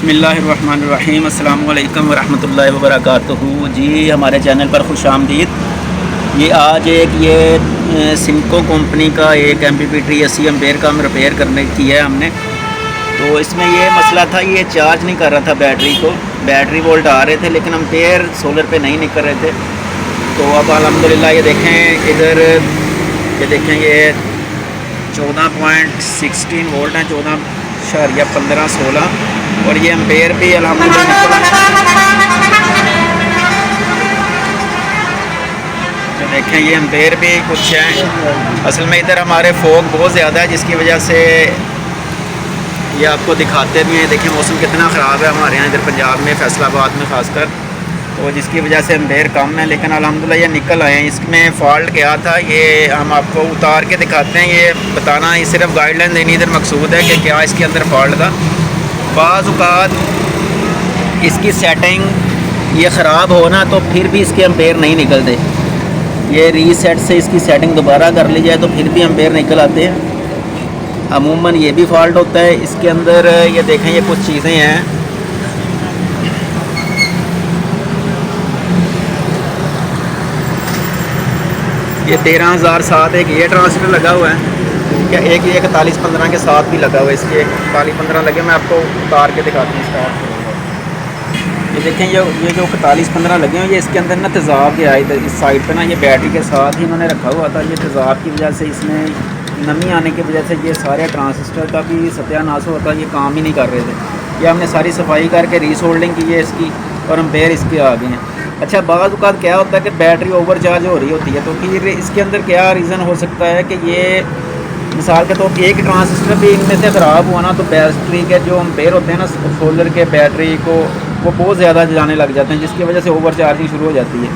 बिस्मिल्लाहिर्रहमानिर्रहीम अस्सलाम वालेकुम वरहमतुल्लाहि वबरकातुहू। जी हमारे चैनल पर खुश आमदीद। ये आज ये सिमको कंपनी का एक MPPT 80 एम्पेयर का हम रिपेयर करने किया है हमने। तो इसमें ये मसला था, ये चार्ज नहीं कर रहा था बैटरी को। बैटरी वोल्ट आ रहे थे लेकिन एम्पेयर सोलर पे नहीं निकल रहे थे। तो अब अल्हम्दुलिल्लाह ये देखें इधर, ये देखें ये 14.16 वोल्ट हैं, 14.15-16 और ये एम्पेयर भी अल्हम्दुलिल्लाह तो देखें ये एम्पेयर भी कुछ है। असल में इधर हमारे फोग बहुत ज़्यादा है जिसकी वजह से ये आपको दिखाते भी हैं। देखिए मौसम कितना ख़राब है हमारे यहाँ इधर पंजाब में, फैसलाबाद में ख़ासकर, तो जिसकी वजह से एम्पेयर कम है। लेकिन अल्हम्दुलिल्लाह ये निकल आए हैं। इसमें फ़ॉल्ट क्या था ये हम आपको उतार के दिखाते हैं। ये बताना, ये सिर्फ गाइडलाइन देनी इधर मकसूद है कि क्या इसके अंदर फ़ॉल्ट था। बाज़ औक़ात इसकी सेटिंग ये ख़राब हो ना तो फिर भी इसके एम्पेयर नहीं निकलते। ये रीसेट से इसकी सेटिंग दोबारा कर ली जाए तो फिर भी एम्पेयर निकल आते हैं। अमूमन ये भी फ़ॉल्ट होता है इसके अंदर। ये देखें ये कुछ चीज़ें हैं, ये 13,007 एक ये ट्रांसमीटर लगा हुआ है, क्या एक ये 4115 के साथ भी लगा हुआ है। इसके 4115 लगे, मैं आपको उतार के दिखाती हूँ इसका। ये देखें ये जो 4115 लगे हैं ये इसके अंदर ना तेज़ाब के आए इधर इस साइड पे ना, ये बैटरी के साथ ही इन्होंने रखा हुआ था। ये तेज़ाब की वजह से इसमें नमी आने की वजह से ये सारे ट्रांजिस्टर का भी सत्यानाश होता, ये काम ही नहीं कर रहे थे। ये हमने सारी सफाई करके रीसोल्डिंग की है इसकी और एम्पेयर इसके आ गए हैं। अच्छा, बाज़ औक़ात क्या होता है कि बैटरी ओवर चार्ज हो रही होती है, तो फिर इसके अंदर क्या रीज़न हो सकता है कि ये मिसाल के तौर पर एक ट्रांजिस्टर भी इनमें से ख़राब हुआ ना तो बैटरी के जो एम्पेयर होते हैं ना सोलर के बैटरी को वो बहुत ज़्यादा जाने लग जाते हैं, जिसकी वजह से ओवर चार्जिंग शुरू हो जाती है।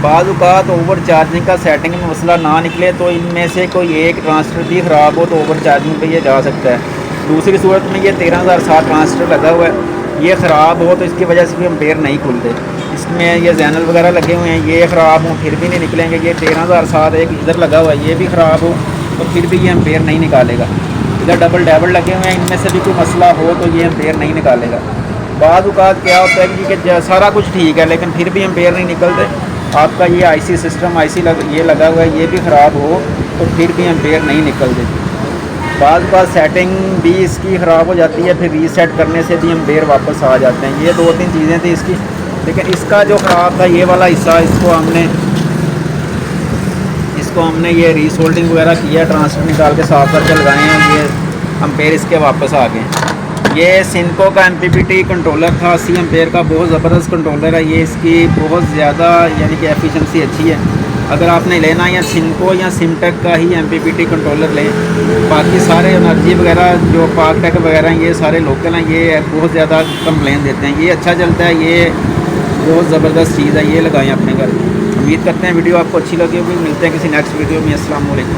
बाज़ औक़ात ओवर चार्जिंग का सेटिंग में मसला ना निकले तो इनमें से कोई एक ट्रांजिस्टर भी ख़राब हो तो ओवर चार्जिंग पे ये जा सकता है। दूसरी सूरत में ये 13,007 ट्रांजिस्टर लगा हुआ है, ये ख़राब हो तो इसकी वजह से भी एम्पेयर नहीं खुलते। इसमें ये जैनल वगैरह लगे हुए हैं, ये ख़राब हों फिर भी नहीं निकलेंगे। ये 13,007 एक इधर लगा हुआ है, ये भी ख़राब हो तो फिर भी ये एम्पेयर नहीं निकालेगा। इधर डबल लगे हुए हैं, इनमें से भी कोई मसला हो तो ये एम्पेयर नहीं निकालेगा। बाज़ औक़ात क्या होता है कि सारा कुछ ठीक है लेकिन फिर भी एम्पेयर नहीं निकलते। आपका ये IC सिस्टम ये लगा हुआ है, ये भी ख़राब हो तो फिर भी एम्पेयर नहीं निकलते। बाज़ सेटिंग भी इसकी ख़राब हो जाती है, फिर रीसेट करने से भी एम्पेयर वापस आ जाते हैं। ये 2-3 चीज़ें थी इसकी, लेकिन इसका जो ख़राब था ये वाला हिस्सा, इसको हमने ये रीसोल्डिंग वगैरह किया, ट्रांसफर निकाल के साफ करके लगाए हैं। ये एम्पेयर इसके वापस आ गए। ये सिमको का MPPT कंट्रोलर था 80 एम्पेयर का, बहुत ज़बरदस्त कंट्रोलर है ये। इसकी बहुत ज़्यादा यानी कि एफिशिएंसी अच्छी है। अगर आपने लेना या सिमको या सिमटेक का ही MPPT कंट्रोलर लें, बाकी सारे एनर्जी वगैरह जो पाकटेक वगैरह हैं ये सारे लोकल हैं, ये बहुत ज़्यादा कंप्लेन देते हैं। ये अच्छा चलता है, ये बहुत ज़बरदस्त चीज़ है, ये लगाएं अपने घर। उम्मीद करते हैं वीडियो आपको अच्छी लगी होगी। मिलते हैं किसी नेक्स्ट वीडियो में। अस्सलाम वालेकुम।